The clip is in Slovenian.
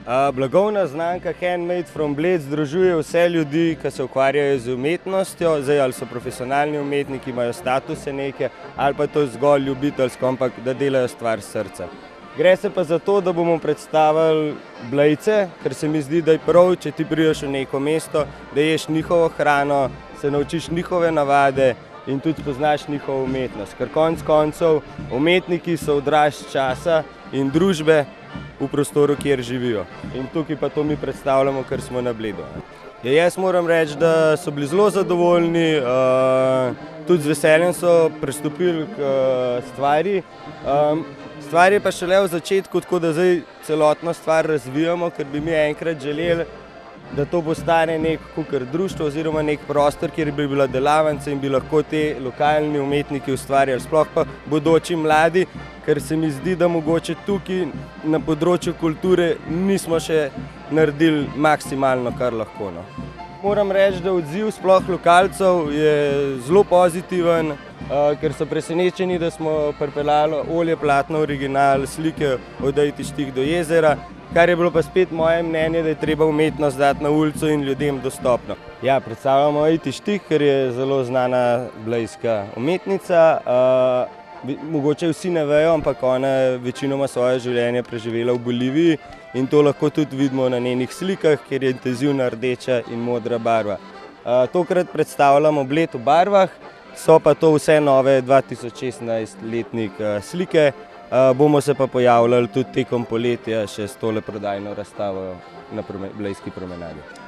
Blagovna znamka Handmade from Bled združuje vse ljudi, ki se ukvarjajo z umetnostjo, zdaj ali so profesionalni umetniki, imajo statuse neke, ali pa to zgolj ljubiteljsko, ampak da delajo stvar s srca. Gre se pa za to, da bomo predstavili Blejce, ker se mi zdi, da je prav, če ti prideš v neko mesto, da ješ njihovo hrano, se naučiš njihove navade in tudi spoznaš njihovo umetnost. Ker konec koncev umetniki so odraz časa in družbe v prostoru, kjer živijo. In tukaj pa to mi predstavljamo, ker smo na Bledu. Jaz moram reči, da so bili zelo zadovoljni, tudi z veseljem so pristopili k stvari. Stvar je pa šele v začetku, tako da zdaj celotno stvar razvijamo, ker bi mi enkrat želeli, da to postane neko društvo oziroma nek prostor, kjer bi bila delavnica in bi lahko te lokalni umetniki ustvarjali, sploh pa bodoči mladi, ker se mi zdi, da mogoče tukaj na področju kulture nismo še naredili maksimalno, kar lahko. Moram reči, da odziv sploh lokalcev je zelo pozitiven, ker so presenečeni, da smo pripeljali olje, platno, original, slike od Ejtištih do jezera, kar je bilo pa spet moje mnenje, da je treba umetnost dati na ulico in ljudem dostopno. Ja, predstavljamo Ejtištih, ker je zelo znana blejska umetnica. Mogoče vsi ne vejo, ampak ona je večinoma svoje življenje preživela v Boliviji in to lahko tudi vidimo na njenih slikah, kjer je intenzivna rdeča in modra barva. Tokrat predstavljamo Bled v barvah, so pa to vse nove 2016 letnik slike. Bomo se pa pojavljali tudi tekom poletja še s tole prodajno razstavo na Blejski promenadi.